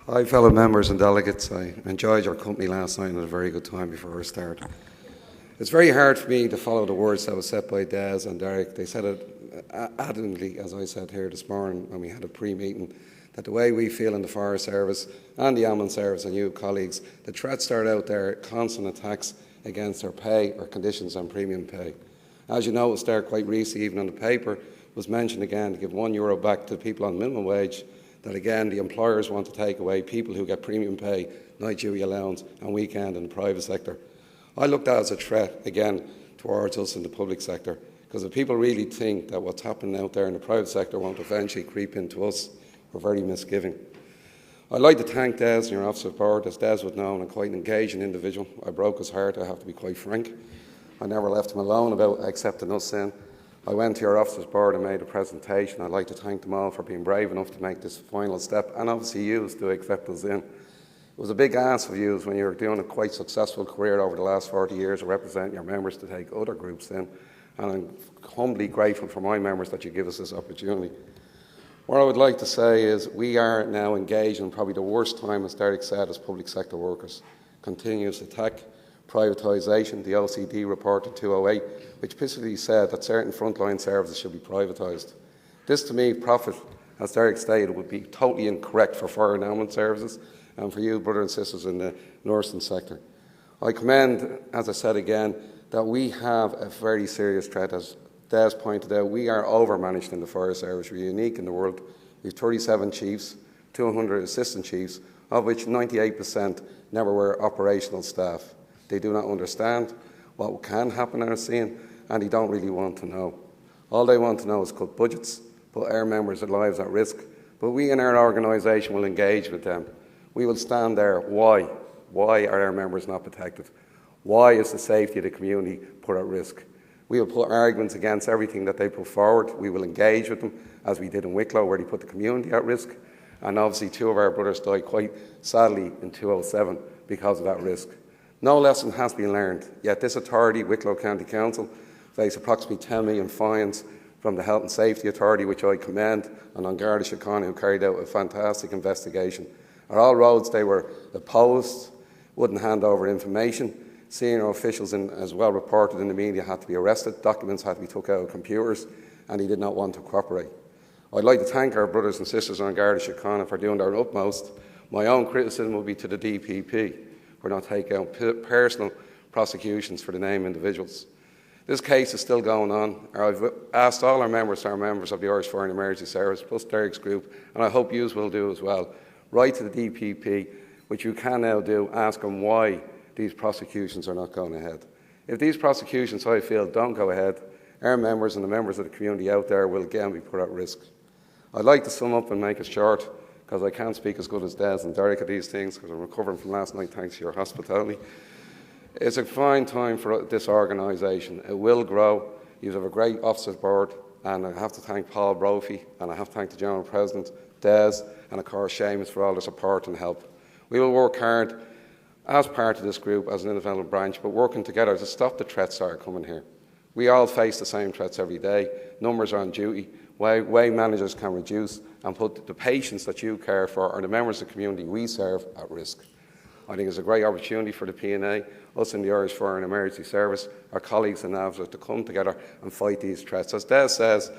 Hi, fellow members and delegates. I enjoyed your company last night and had a very good time before our start. It's very hard for me to follow the words that were said by Des and Derek. They said it adamantly, as I said here this morning when we had a pre-meeting, that the way we feel in the Fire Service and the Ambulance Service and you colleagues, the threats start out there, constant attacks against our pay, our conditions and premium pay. As you noticed there quite recently, even on the paper, was mentioned again to give €1 back to people on minimum wage, that again the employers want to take away people who get premium pay, night duty allowance and weekend in the private sector. I looked at it as a threat again towards us in the public sector, because if people really think that what's happening out there in the private sector won't eventually creep into us, we're very misgiving. I'd like to thank Des and your Officer Board, as Des would know, and a quite an engaging individual. I broke his heart, I have to be quite frank. I never left him alone about accepting us in. I went to your Officers Board and made a presentation. I'd like to thank them all for being brave enough to make this final step, and obviously you to accept us in. It was a big ask of you when you were doing a quite successful career over the last 40 years of representing your members to take other groups in, and I'm humbly grateful for my members that you give us this opportunity. What I would like to say is we are now engaged in probably the worst time, as Derek said, as public sector workers. Continuous attack, privatisation, the OCD report in 2008, which basically said that certain frontline services should be privatised. This, to me, profit, as Derek stated, would be totally incorrect for fire and ambulance services and for you, brothers and sisters in the nursing sector. I commend, as I said again, that we have a very serious threat. As Des pointed out, we are overmanaged in the fire service. We're unique in the world. We have 37 chiefs, 200 assistant chiefs, of which 98% never were operational staff. They do not understand what can happen in our scene, and they don't really want to know. All they want to know is cut budgets, put our members' lives at risk. But we in our organisation will engage with them. We will stand there. Why? Why are our members not protected? Why is the safety of the community put at risk? We will put arguments against everything that they put forward. We will engage with them, as we did in Wicklow, where they put the community at risk. And obviously 2 of our brothers died quite sadly in 2007 because of that risk. No lesson has been learned, yet this authority, Wicklow County Council, faced approximately 10 million fines from the Health and Safety Authority, which I commend, and on Garda Síochána, who carried out a fantastic investigation. At all roads they were opposed, wouldn't hand over information. Senior officials, as well reported in the media, had to be arrested, documents had to be took out of computers, and he did not want to cooperate. I'd like to thank our brothers and sisters on Garda Síochána for doing their utmost. My own criticism will be to the DPP for not taking out personal prosecutions for the named individuals. This case is still going on. I've asked all our members of the Irish Fire and Emergency Service, plus Derek's group, and I hope you will do as well, write to the DPP, which you can now do, ask them why these prosecutions are not going ahead. If these prosecutions, I feel, don't go ahead, our members and the members of the community out there will again be put at risk. I'd like to sum up and make it short, because I can't speak as good as Des and Derek at these things, because I'm recovering from last night thanks to your hospitality. It's a fine time for this organisation. It will grow. You have a great Officers Board, and I have to thank Paul Brophy, and I have to thank the General President, Des, and of course Seamus for all the support and help. We will work hard as part of this group, as an independent branch, but working together to stop the threats that are coming here. We all face the same threats every day. Numbers are on duty. Way managers can reduce and put the patients that you care for or the members of the community we serve at risk. I think it's a great opportunity for the P&A, us in the Irish Fire and Emergency Service, our colleagues in NAVSA, to come together and fight these threats. As Des says,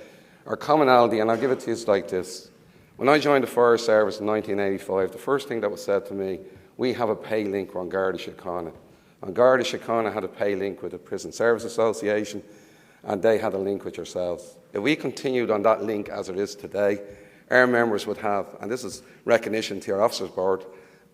our commonality, and I'll give it to you like this. When I joined the Fire Service in 1985, the first thing that was said to me, we have a pay link on Garda Síochána. And Garda Síochána had a pay link with the Prison Service Association, and they had a link with yourselves. If we continued on that link as it is today, our members would have, and this is recognition to your Officers Board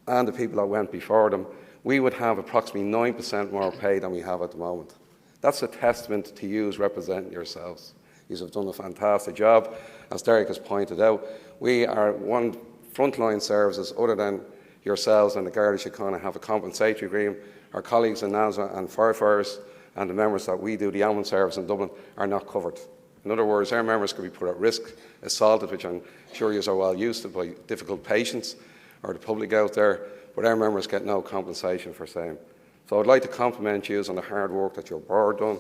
and the people that went before them, we would have approximately 9% more pay than we have at the moment. That's a testament to you as representing yourselves. You have done a fantastic job. As Derek has pointed out, we are one frontline services other than yourselves and the Garda Síochána have a compensatory agreement. Our colleagues in NAVSA and firefighters and the members that we do, the ambulance service in Dublin, are not covered. In other words, our members could be put at risk, assaulted, which I'm sure you are well used to, by difficult patients or the public out there, but our members get no compensation for same. So I'd like to compliment you on the hard work that your board done,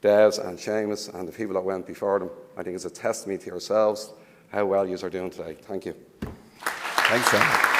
Des and Seamus and the people that went before them. I think it's a testimony to yourselves how well you are doing today. Thank you. Thanks, Sam.